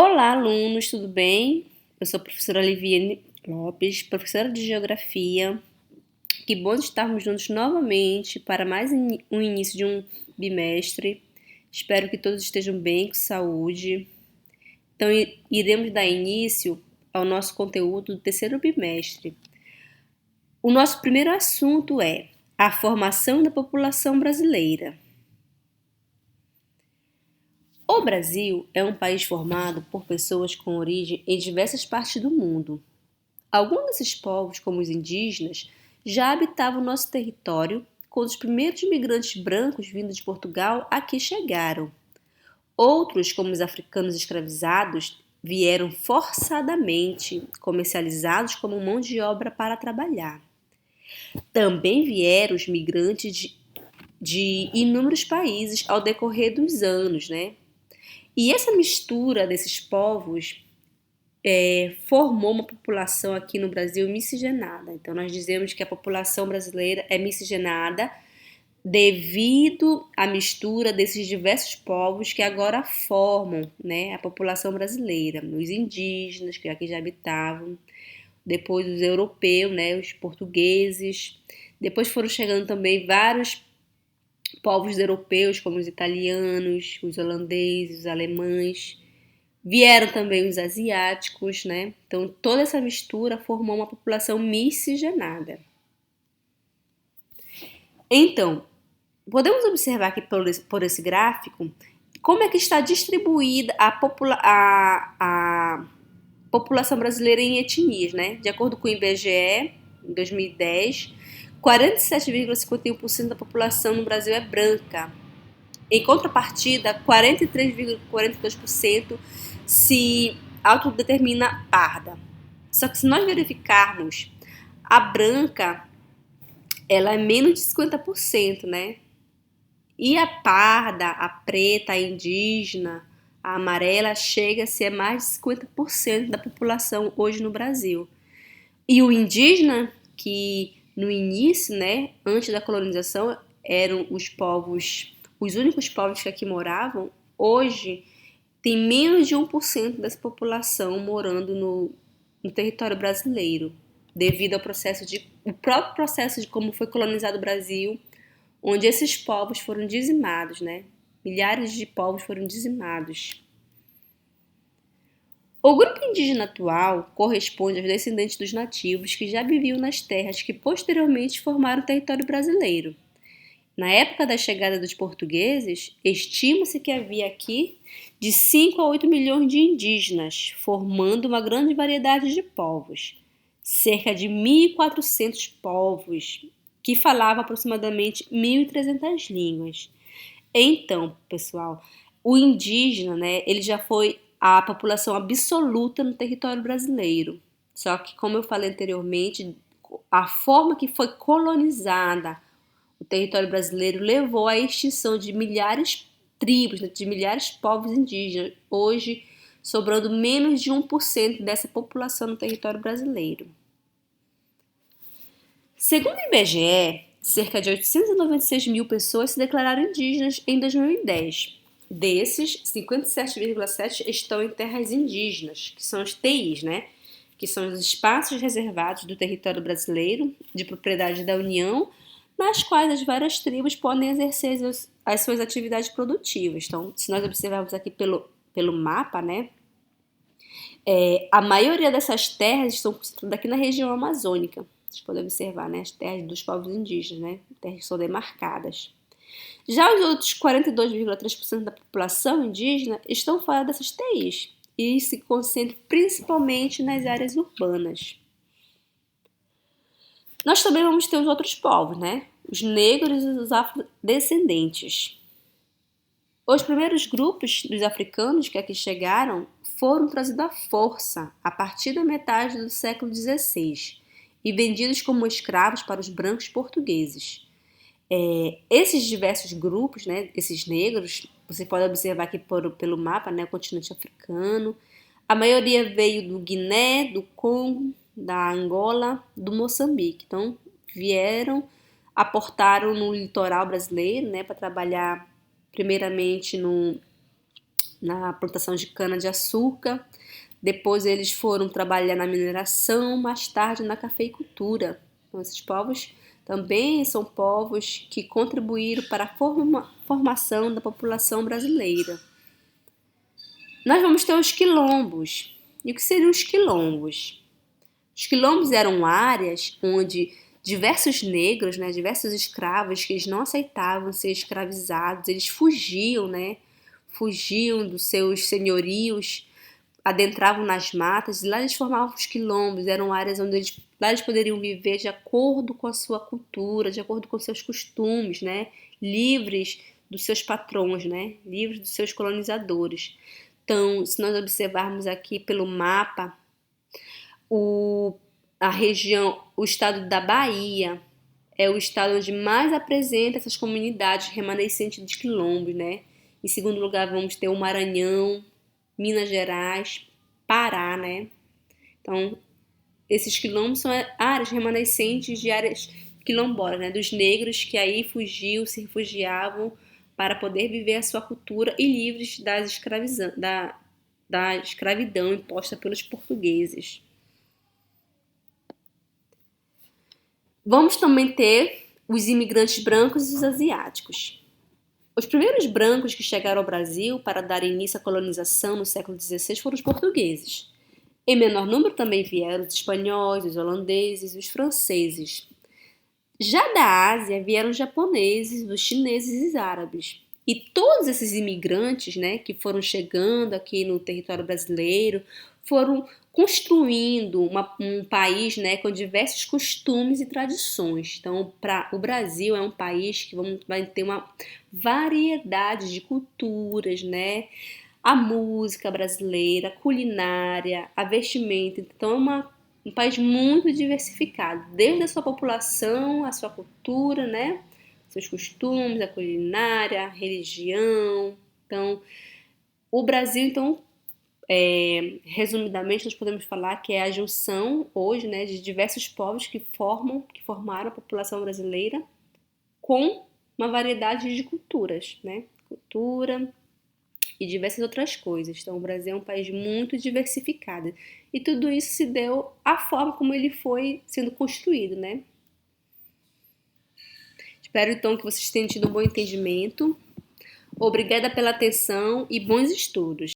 Olá, alunos, tudo bem? Eu sou a professora Liviane Lopes, professora de Geografia. Que bom estarmos juntos novamente para mais um início de um bimestre. Espero que todos estejam bem, com saúde. Então, iremos dar início ao nosso conteúdo do terceiro bimestre. O nosso primeiro assunto é a formação da população brasileira. O Brasil é um país formado por pessoas com origem em diversas partes do mundo. Alguns desses povos, como os indígenas, já habitavam nosso território quando os primeiros imigrantes brancos vindos de Portugal aqui chegaram. Outros, como os africanos escravizados, vieram forçadamente, comercializados como mão de obra para trabalhar. Também vieram os migrantes de inúmeros países ao decorrer dos anos, né? E essa mistura desses povos formou uma população aqui no Brasil miscigenada. Então, nós dizemos que a população brasileira é miscigenada devido à mistura desses diversos povos que agora formam, né, a população brasileira. Os indígenas, que aqui já habitavam, depois os europeus, né, os portugueses. Depois foram chegando também vários povos europeus, como os italianos, os holandeses, os alemães. Vieram também os asiáticos, né? Então, toda essa mistura formou uma população miscigenada. Então, podemos observar aqui por esse gráfico como é que está distribuída a população brasileira em etnias, né? De acordo com o IBGE, em 2010, 47,51% da população no Brasil é branca. Em contrapartida, 43,42% se autodetermina parda. Só que se nós verificarmos, a branca, ela é menos de 50%, né? E a parda, a preta, a indígena, a amarela, chega a ser mais de 50% da população hoje no Brasil. E o indígena, que no início, né, antes da colonização, eram os únicos povos que aqui moravam, hoje tem menos de 1% dessa população morando no território brasileiro, devido ao próprio processo de como foi colonizado o Brasil, onde esses povos foram dizimados, né? Milhares de povos foram dizimados. O grupo indígena atual corresponde aos descendentes dos nativos que já viviam nas terras que posteriormente formaram o território brasileiro. Na época da chegada dos portugueses, estima-se que havia aqui de 5 a 8 milhões de indígenas, formando uma grande variedade de povos. Cerca de 1.400 povos, que falavam aproximadamente 1.300 línguas. Então, pessoal, o indígena, né, ele já foi a população absoluta no território brasileiro. Só que, como eu falei anteriormente, a forma que foi colonizada o território brasileiro levou à extinção de milhares de tribos, de milhares de povos indígenas, hoje sobrando menos de 1% dessa população no território brasileiro. Segundo o IBGE, cerca de 896 mil pessoas se declararam indígenas em 2010. Desses, 57,7% estão em terras indígenas, que são os TIs, né? Que são os espaços reservados do território brasileiro, de propriedade da União, nas quais as várias tribos podem exercer as suas atividades produtivas. Então, se nós observarmos aqui pelo mapa, né? A maioria dessas terras estão concentradas aqui na região amazônica. Vocês podem observar, né? As terras dos povos indígenas, né? Terras que são demarcadas. Já os outros 42,3% da população indígena estão fora dessas TIs e se concentram principalmente nas áreas urbanas. Nós também vamos ter os outros povos, né? Os negros e os afrodescendentes. Os primeiros grupos dos africanos que aqui chegaram foram trazidos à força a partir da metade do século XVI e vendidos como escravos para os brancos portugueses. Esses diversos grupos, né, esses negros, você pode observar aqui pelo mapa, né, o continente africano, a maioria veio do Guiné, do Congo, da Angola, do Moçambique. Então, aportaram no litoral brasileiro, né, para trabalhar primeiramente na plantação de cana-de-açúcar. Depois eles foram trabalhar na mineração, mais tarde na cafeicultura. Então, esses povos também são povos que contribuíram para a formação da população brasileira. Nós vamos ter os quilombos. E o que seriam os quilombos? Os quilombos eram áreas onde diversos negros, né, diversos escravos que eles não aceitavam ser escravizados, eles fugiam, né, fugiam dos seus senhorios, adentravam nas matas, e lá eles formavam os quilombos, eram áreas onde lá eles poderiam viver de acordo com a sua cultura, de acordo com seus costumes, né, livres dos seus patrões, né, livres dos seus colonizadores. Então, se nós observarmos aqui pelo mapa, a região, o estado da Bahia é o estado onde mais apresenta essas comunidades remanescentes de quilombos, né? Em segundo lugar, vamos ter o Maranhão, Minas Gerais, Pará, né? Então, esses quilombos são áreas remanescentes de áreas quilombolas, né? Dos negros que aí fugiam, se refugiavam para poder viver a sua cultura e livres da escravidão imposta pelos portugueses. Vamos também ter os imigrantes brancos e os asiáticos. Os primeiros brancos que chegaram ao Brasil para dar início à colonização no século XVI foram os portugueses. Em menor número também vieram os espanhóis, os holandeses e os franceses. Já da Ásia vieram os japoneses, os chineses e os árabes. E todos esses imigrantes, né, que foram chegando aqui no território brasileiro, foram construindo um país, né, com diversos costumes e tradições. Então, o Brasil é um país que vai ter uma variedade de culturas, né? A música brasileira, a culinária, a vestimenta. Então, é um país muito diversificado, desde a sua população, a sua cultura, né? Seus costumes, a culinária, a religião. Então, o Brasil, então, resumidamente, nós podemos falar que é a junção hoje, né, de diversos povos que formaram a população brasileira com uma variedade de culturas, né? Cultura e diversas outras coisas. Então, o Brasil é um país muito diversificado. E tudo isso se deu à forma como ele foi sendo construído, né? Espero, então, que vocês tenham tido um bom entendimento. Obrigada pela atenção e bons estudos.